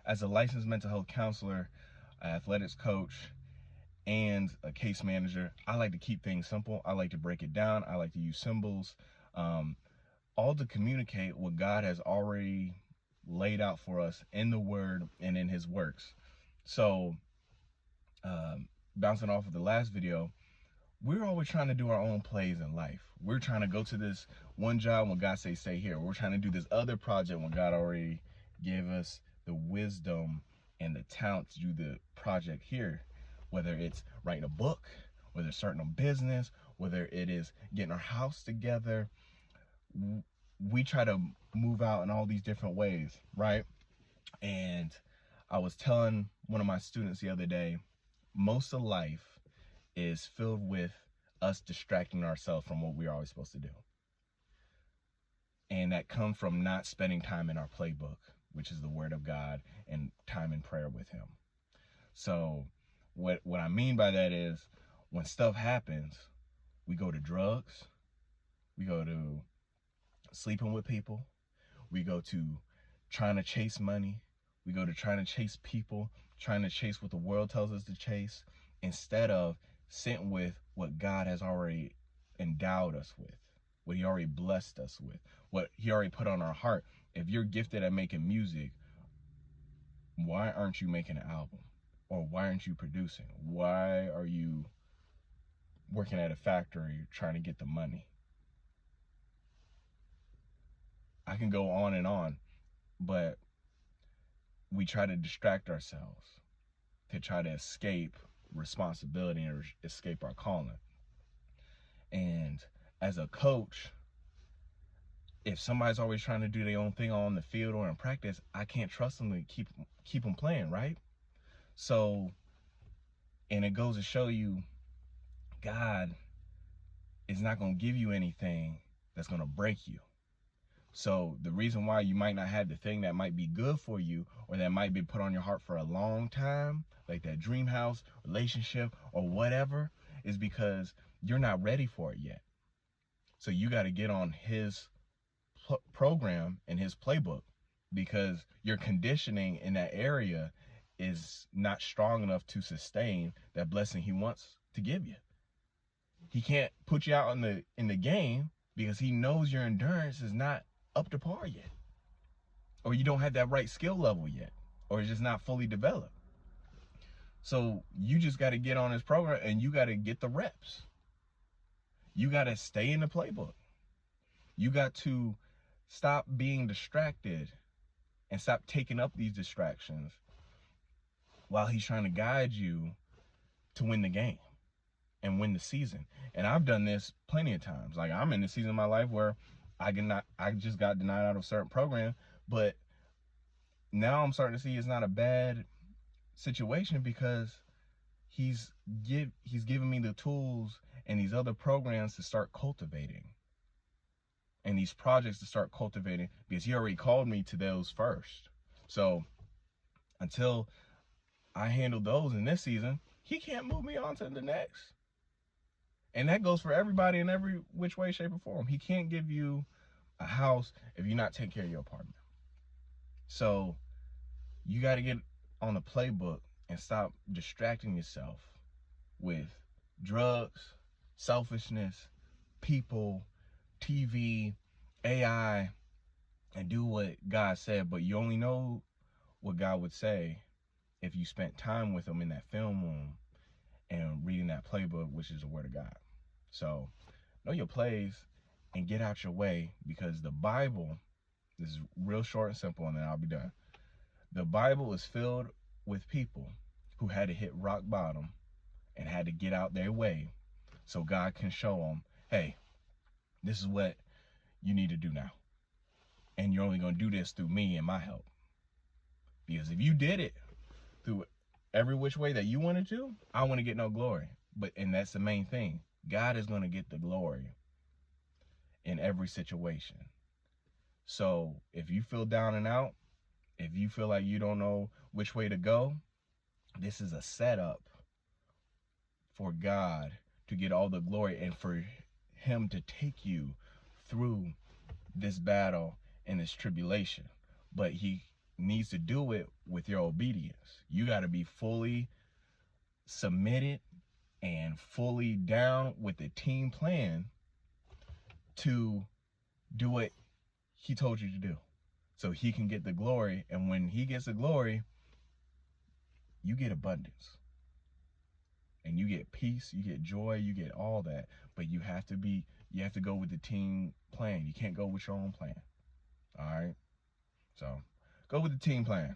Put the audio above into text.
As a licensed mental health counselor, athletics coach, and a case manager, I like to keep things simple. I like to break it down. I like to use symbols, all to communicate what God has already laid out for us in the Word and in His works. So, bouncing off of the last video, we're always trying to do our own plays in life. We're trying to go to this one job when God says stay here. We're trying to do this other project when God already gave us the wisdom and the talent to do the project here. Whether it's writing a book, whether it's starting a business, whether it is getting our house together, we try to move out in all these different ways, right? And I was telling one of my students the other day, most of life is filled with us distracting ourselves from what we're always supposed to do. And that comes from not spending time in our playbook, which is the Word of God, and time in prayer with Him. So what I mean by that is, when stuff happens, we go to drugs, we go to sleeping with people, we go to trying to chase money, we go to trying to chase people, trying to chase what the world tells us to chase, instead of sitting with what God has already endowed us with, what He already blessed us with, what He already put on our heart. If you're gifted at making music, why aren't you making an album? Or why aren't you producing? Why are you working at a factory trying to get the money? I can go on and on, but we try to distract ourselves to try to escape responsibility or escape our calling. And as a coach, if somebody's always trying to do their own thing on the field or in practice, I can't trust them to keep them playing, right? So, and it goes to show you, God is not going to give you anything that's going to break you. So the reason why you might not have the thing that might be good for you, or that might be put on your heart for a long time, like that dream house, relationship, or whatever, is because you're not ready for it yet. So you got to get on His program and His playbook, because your conditioning in that area is not strong enough to sustain that blessing He wants to give you. He can't put you out in the game because He knows your endurance is not up to par yet, or you don't have that right skill level yet, or it's just not fully developed. So you just got to get on His program and you got to get the reps. You got to stay in the playbook. You got to stop being distracted and stop taking up these distractions while He's trying to guide you to win the game and win the season. And I've done this plenty of times. Like, I'm in the season of my life where I just got denied out of a certain program, but now I'm starting to see it's not a bad situation, because he's given me the tools and these other programs to start cultivating, and these projects to start cultivating, because He already called me to those first. So until I handle those in this season, He can't move me on to the next. And that goes for everybody in every which way, shape, or form. He can't give you a house if you're not taking care of your apartment. So you got to get on the playbook and stop distracting yourself with drugs, selfishness, people, TV, AI, and do what God said. But you only know what God would say if you spent time with Him in that film room and reading that playbook, which is the Word of God. So know your plays and get out your way, because the Bible, this is real short and simple, and then I'll be done. The Bible is filled with people who had to hit rock bottom and had to get out their way so God can show them, hey, this is what you need to do now. And you're only going to do this through me and my help. Because if you did it through every which way that you wanted to, I want to get no glory. And that's the main thing. God is going to get the glory in every situation. So if you feel down and out, if you feel like you don't know which way to go, this is a setup for God to get all the glory and for Him to take you through this battle and this tribulation. But He needs to do it with your obedience. You got to be fully submitted and fully down with the team plan to do what he told you to do, so he can get the glory. And when he gets the glory, you get abundance and you get peace, you get joy, you get all that. But you have to go with the team plan. You can't go with your own plan. All right, so go with the team plan.